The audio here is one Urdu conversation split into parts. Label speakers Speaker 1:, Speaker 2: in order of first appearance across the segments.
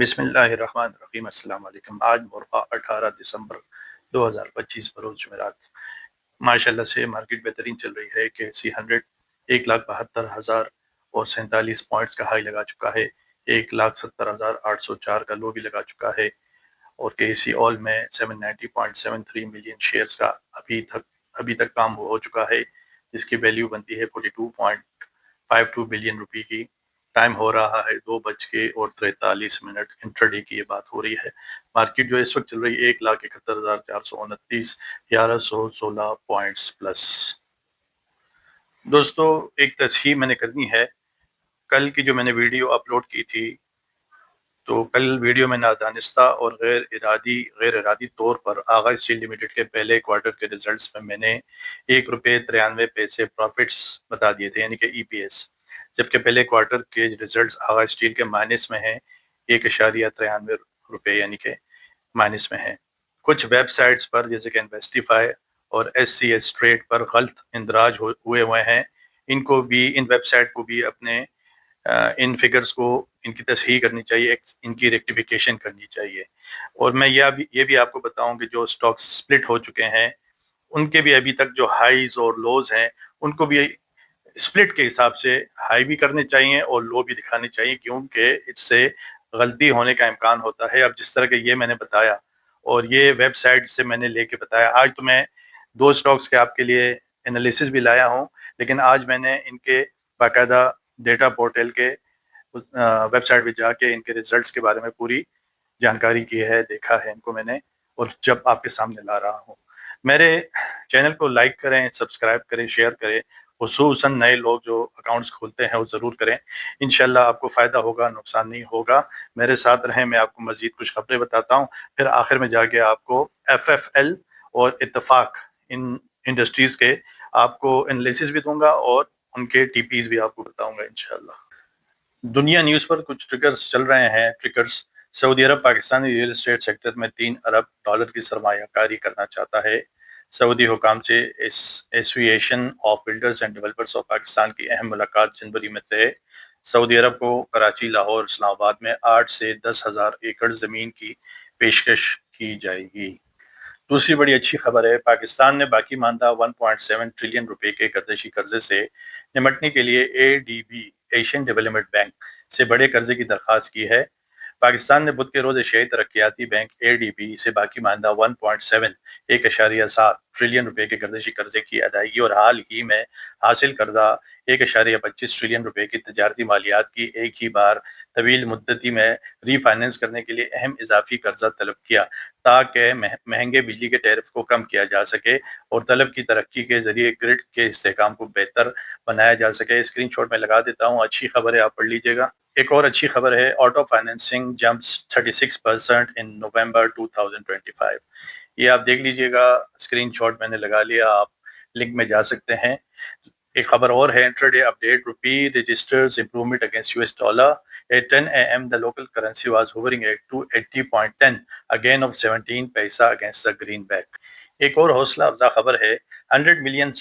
Speaker 1: بسم اللہ الرحمن الرحیم۔ السلام علیکم۔ آج مرغہ 18 دسمبر 2025 بروز جمعرات۔ ماشاءاللہ سے مارکیٹ بہترین چل رہی ہے۔ کے سی 100 1,72,047 پوائنٹس کا ہائی لگا چکا ہے، 1,70,804 کا لو بھی لگا چکا ہے، اور کے سی آل میں 790.73 ملین شیئرز کا ابھی تک کام ہو چکا ہے، جس کی ویلیو بنتی ہے 42.52 بلین روپی کی۔ ٹائم ہو رہا ہے 2:43 انٹرڈے کی یہ بات ہو رہی ہے۔ مارکیٹ جو اس وقت چل رہی ہے 1,71,429، 1,116 پوائنٹس پلس۔ دوستو ایک تصحیح میں نے کرنی ہے۔ کل کی جو میں نے ویڈیو اپلوڈ کی تھی، تو کل ویڈیو میں نادانستہ اور غیر ارادی طور پر آغا اسٹیل لمیٹڈ کے پہلے کوارٹر کے ریزلٹس میں نے ₹1.93 پروفٹس بتا دیے تھے، یعنی کہ ای پی ایس، جبکہ پہلے کوارٹر کے ریزلٹس آغا اسٹیل کے مائنس میں ہیں، ₹1.93 یعنی کہ مائنس میں ہیں۔ کچھ ویب سائٹس پر جیسے کہ انویسٹیفائی اور SCS ٹریڈ پر غلط اندراج ہوئے ہیں۔ ان ویب سائٹ کو بھی اپنے ان فگرز کو ان کی تصحیح کرنی چاہیے، ان کی ریکٹیفیکیشن کرنی چاہیے۔ اور میں یہ بھی آپ کو بتاؤں کہ جو سٹاک سپلٹ ہو چکے ہیں، ان کے بھی ابھی تک جو ہائیز اور لوز ہیں، ان کو بھی سپلٹ کے حساب سے ہائی بھی کرنے چاہیے اور لو بھی دکھانے چاہیے، کیونکہ اس سے غلطی ہونے کا امکان ہوتا ہے۔ اب جس طرح کہ یہ میں نے بتایا اور یہ ویب سائٹ سے میں نے لے کے بتایا، آج تو میں 2 سٹاکس کے آپ کے لیے انالیسس بھی لایا ہوں، لیکن آج میں نے ان کے باقاعدہ ڈیٹا پورٹل کے ویب سائٹ پہ جا کے ان کے ریزلٹس کے بارے میں پوری جانکاری کی ہے، دیکھا ہے ان کو میں نے، اور جب آپ کے سامنے لا رہا ہوں۔ میرے چینل کو لائک کریں، سبسکرائب کریں، شیئر کریں، خصوصاً نئے لوگ جو اکاؤنٹس کھولتے ہیں وہ ضرور کریں۔ انشاءاللہ آپ کو فائدہ ہوگا، نقصان نہیں ہوگا۔ میرے ساتھ رہیں، میں آپ کو مزید کچھ خبریں بتاتا ہوں، پھر آخر میں جا کے آپ کو FFL اور اتفاق ان انڈسٹریز کے آپ کو انالیسس بھی دوں گا اور ان کے ٹی پیز بھی آپ کو بتاؤں گا انشاءاللہ۔ دنیا نیوز پر کچھ ٹریگرز چل رہے ہیں۔ سعودی عرب پاکستانی ریل اسٹیٹ سیکٹر میں $3 ارب کی سرمایہ کاری کرنا چاہتا ہے۔ سعودی حکام سے ایسوسی ایشن of builders and developers of Pakistan کی اہم ملاقات جنوری میں طے۔ سعودی عرب کو کراچی، لاہور، اسلام آباد میں 8 سے 10,000 ایکڑ زمین کی پیشکش کی جائے گی۔ دوسری بڑی اچھی خبر ہے، پاکستان نے باقی ماندہ 1.7 ٹریلین روپے کے گردشی قرضے سے نمٹنے کے لیے ADB ایشین ڈیولپمنٹ بینک سے بڑے قرضے کی درخواست کی ہے۔ پاکستان نے بدھ کے روز ایشیائی ترقیاتی بینک ADB سے باقی ماندہ 1.7 ٹریلین روپے کے گردشی قرضے کی ادائیگی اور حال ہی میں حاصل کردہ 1.25 ٹریلین روپے کی تجارتی مالیات کی ایک ہی بار طویل مدتی میں ری فائننس کرنے کے لیے اہم اضافی قرضہ طلب کیا، تاکہ مہنگے بجلی کے ٹیرف کو کم کیا جا سکے اور طلب کی ترقی کے ذریعے گرڈ کے استحکام کو بہتر بنایا جا سکے۔ اسکرین شاٹ میں لگا دیتا ہوں، اچھی خبر ہے، آپ پڑھ لیجئے گا۔ ایک اور اچھی خبر ہے، آٹو فائنینسنگ جمپس 36% ان نومبر 2025۔ یہ آپ دیکھ لیجئے گا، اسکرین شاٹ میں نے لگا لیا، آپ لنک میں جا سکتے ہیں۔ ایک خبر اور ہے، intraday update, rupee registers improvement against US dollar. At 10 a.m. the local currency was hovering at 280.10, a gain of 17 paisa against the greenback۔ ایک اور حوصلہ افزا خبر ہے، $100 million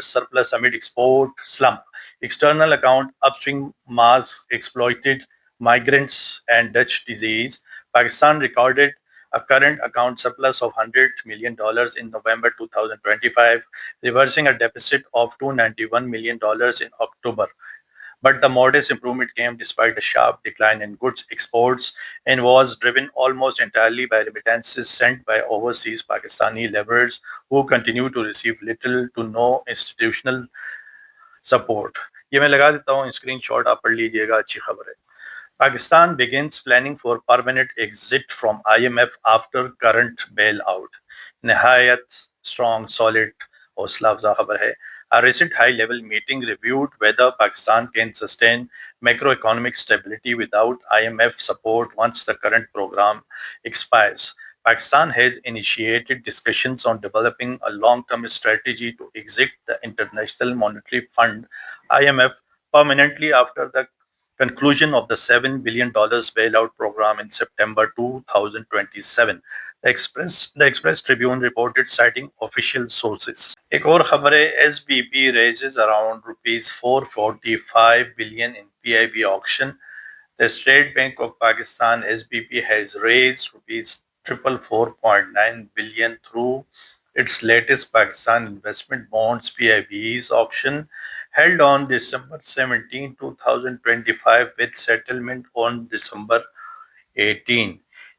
Speaker 1: surplus amid export slump۔ External account upswing mask exploited migrants and Dutch disease۔ Pakistan recorded a current account surplus of $100 million in November 2025, reversing a deficit of $291 million in October. But the modest improvement came despite a sharp decline in goods exports and was driven almost entirely by remittances sent by overseas Pakistani laborers who continue to receive little to no institutional support۔ یہ میں لگا دیتا ہوں، اسکرین شاٹ آپ پڑھ لیجئے گا، اچھی خبر ہے۔ Pakistan begins planning for permanent exit from IMF after current bailout۔ نہایت strong, solid حوصلہ افزا خبر ہے۔ A recent high-level meeting reviewed whether Pakistan can sustain macroeconomic stability without IMF support once the current program expires۔ Pakistan has initiated discussions on developing a long-term strategy to exit the International Monetary Fund (IMF) permanently after the conclusion of the $7 billion bailout program in September 2027۔ The Express Tribune reported citing official sources۔ ایک اور خبر ہے، SBP raises around ₹445 billion in PIB auction۔ The State Bank of Pakistan (SBP) has raised rupees 444.9 billion through its latest Pakistan Investment Bonds (PIBs) auction held on December 17, 2025 with settlement on December 18.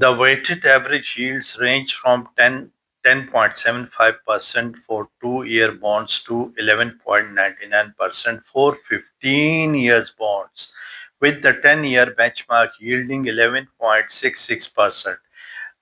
Speaker 1: the weighted average yields range from 10.75% for 2-year bonds to 11.99% for 15 years bonds, with the 10-year benchmark yielding 11.66%.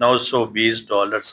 Speaker 1: $920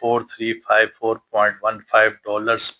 Speaker 1: $4354.15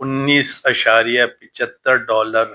Speaker 1: $19.75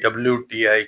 Speaker 1: WTI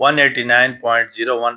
Speaker 1: 189.01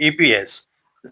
Speaker 1: EPS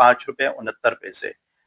Speaker 1: ₹5.69,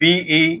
Speaker 1: PE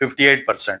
Speaker 1: 58%,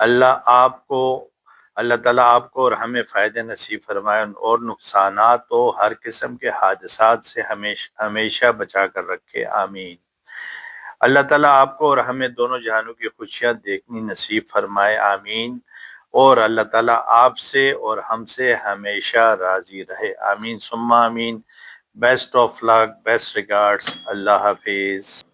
Speaker 1: اللہ تعالیٰ آپ کو اور ہمیں فائدے نصیب فرمائے اور نقصانات و ہر قسم کے حادثات سے ہمیشہ بچا کر رکھے، آمین۔ اللہ تعالیٰ آپ کو اور ہمیں دونوں جہانوں کی خوشیاں دیکھنی نصیب فرمائے، آمین۔ اور اللہ تعالیٰ آپ سے اور ہم سے ہمیشہ راضی رہے، آمین ثم آمین۔ Best of luck, best regards, اللہ حافظ۔